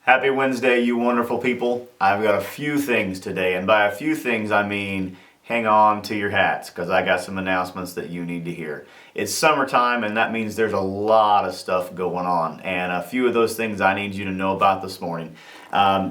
Happy Wednesday, you wonderful people. I've got a few things today, and by a few things I mean hang on to your hats because I got some announcements that you need to hear. It's summertime, and that means there's a lot of stuff going on, and a few of those things I need you to know about this morning.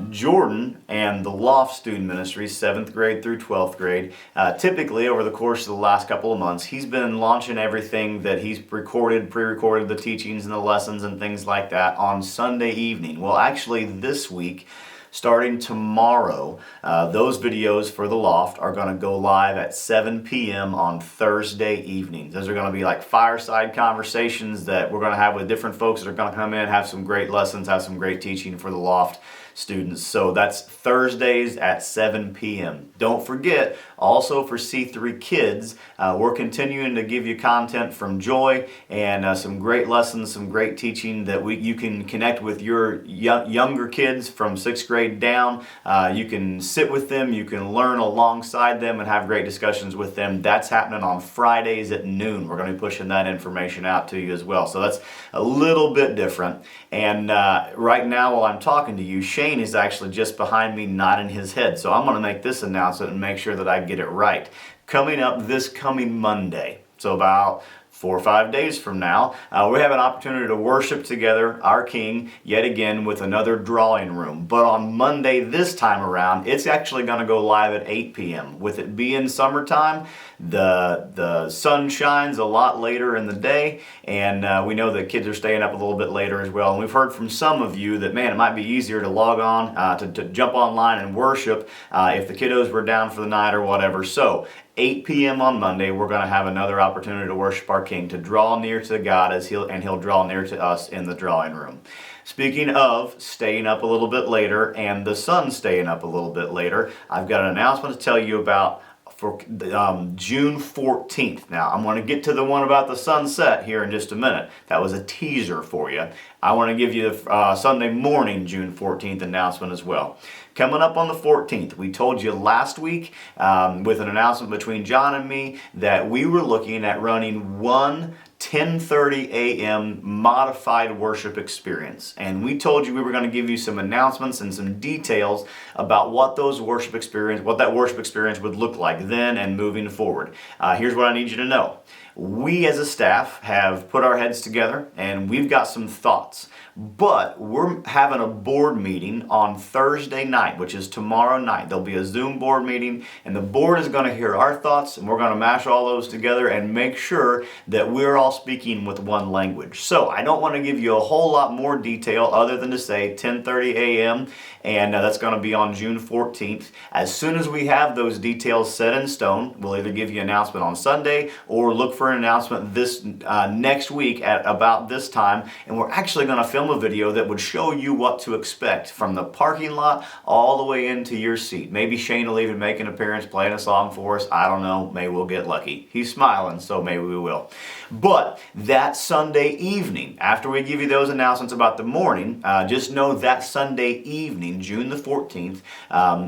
Jordan and the Loft Student Ministry, 7th grade through 12th grade, typically over the course of the last couple of months, he's been launching everything that he's pre-recorded the teachings and the lessons and things like that on Sunday evening. Well, actually this week, starting tomorrow, those videos for the Loft are going to go live at 7 p.m. on Thursday evenings. Those are going to be like fireside conversations that we're going to have with different folks that are going to come in, have some great lessons, have some great teaching for the Loft students. So that's Thursdays at 7 p.m. Don't forget, also for C3 Kids, we're continuing to give you content from Joy and some great lessons, some great teaching that you can connect with your younger kids from 6th grade down. You can sit with them, you can learn alongside them and have great discussions with them. That's happening on Fridays at noon. We're going to be pushing that information out to you as well. So that's a little bit different. And right now while I'm talking to you, Shane is actually just behind me nodding his head. So I'm going to make this announcement and make sure that I get it right. Coming up this coming Monday, so about 4 or 5 days from now, we have an opportunity to worship together our King yet again with another drawing room. But on Monday this time around, it's actually going to go live at 8 p.m. With it being summertime, the sun shines a lot later in the day, and we know that kids are staying up a little bit later as well. And we've heard from some of you that, man, it might be easier to log on, to jump online and worship if the kiddos were down for the night or whatever. So 8 p.m. on Monday, we're going to have another opportunity to worship our King, to draw near to God as He'll draw near to us in the drawing room. Speaking of staying up a little bit later and the sun staying up a little bit later, I've got an announcement to tell you about for June 14th. Now, I'm going to get to the one about the sunset here in just a minute. That was a teaser for you. I want to give you the Sunday morning June 14th announcement as well. Coming up on the 14th, we told you last week with an announcement between John and me that we were looking at running one 10:30 a.m. modified worship experience. And we told you we were going to give you some announcements and some details about what that worship experience would look like then and moving forward. Here's what I need you to know. We as a staff have put our heads together and we've got some thoughts. But we're having a board meeting on Thursday night, which is tomorrow night. There'll be a Zoom board meeting, and the board is going to hear our thoughts, and we're going to mash all those together and make sure that we're all speaking with one language. So I don't want to give you a whole lot more detail other than to say 10:30 a.m., and that's going to be on June 14th. As soon as we have those details set in stone, we'll either give you an announcement on Sunday or look for an announcement this next week at about this time, and we're actually going to film a video that would show you what to expect from the parking lot all the way into your seat. Maybe Shane will even make an appearance playing a song for us. I don't know. Maybe we'll get lucky. He's smiling, so maybe we will. But that Sunday evening, after we give you those announcements about the morning, just know that Sunday evening, June the 14th,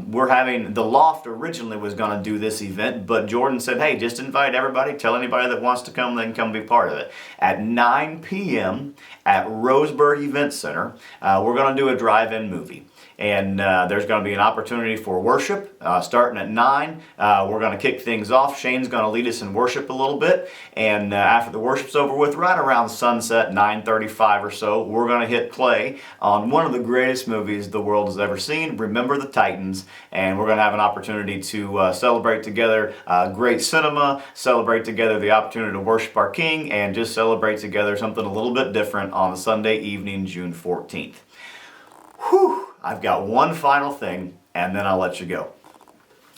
we're having, the Loft originally was going to do this event, but Jordan said, hey, just invite everybody, tell anybody that wants to come, they can come be part of it. At 9 p.m. at ROSEBURG Event Center, we're going to do a drive-in movie. And there's going to be an opportunity for worship starting at 9. We're going to kick things off. Shane's going to lead us in worship a little bit. And after the worship's over with, right around sunset, 9:35 or so, we're going to hit play on one of the greatest movies the world has ever seen, Remember the Titans. And we're going to have an opportunity to celebrate together great cinema, celebrate together the opportunity to worship our King, and just celebrate together something a little bit different on the Sunday evening, June 14th. Whew! I've got one final thing, and then I'll let you go.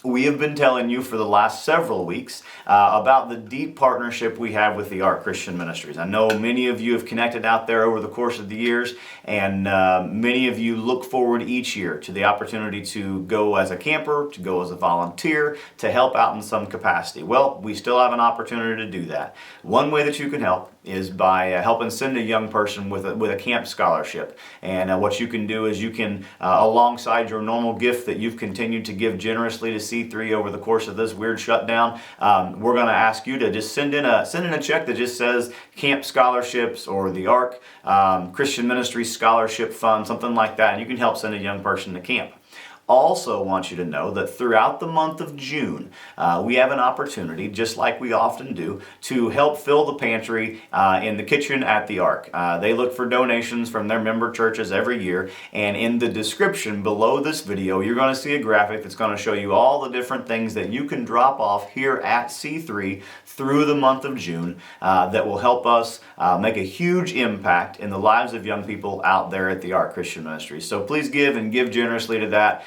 We have been telling you for the last several weeks about the deep partnership we have with the Art Christian Ministries. I know many of you have connected out there over the course of the years, and many of you look forward each year to the opportunity to go as a camper, to go as a volunteer, to help out in some capacity. Well, we still have an opportunity to do that. One way that you can help is by helping send a young person with a camp scholarship. And what you can do is you can, alongside your normal gift that you've continued to give generously to C3 over the course of this weird shutdown, we're going to ask you to just send in a check that just says Camp Scholarships or the ARC Christian Ministry Scholarship Fund, something like that, and you can help send a young person to camp. Also want you to know that throughout the month of June, we have an opportunity, just like we often do, to help fill the pantry in the kitchen at the Ark. They look for donations from their member churches every year, and in the description below this video, you're going to see a graphic that's going to show you all the different things that you can drop off here at C3 through the month of June that will help us make a huge impact in the lives of young people out there at the Ark Christian Ministry. So please give and give generously to that.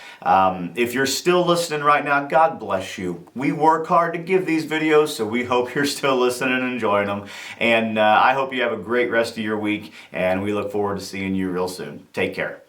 If you're still listening right now, God bless you. We work hard to give these videos, so we hope you're still listening and enjoying them. And I hope you have a great rest of your week, and we look forward to seeing you real soon. Take care.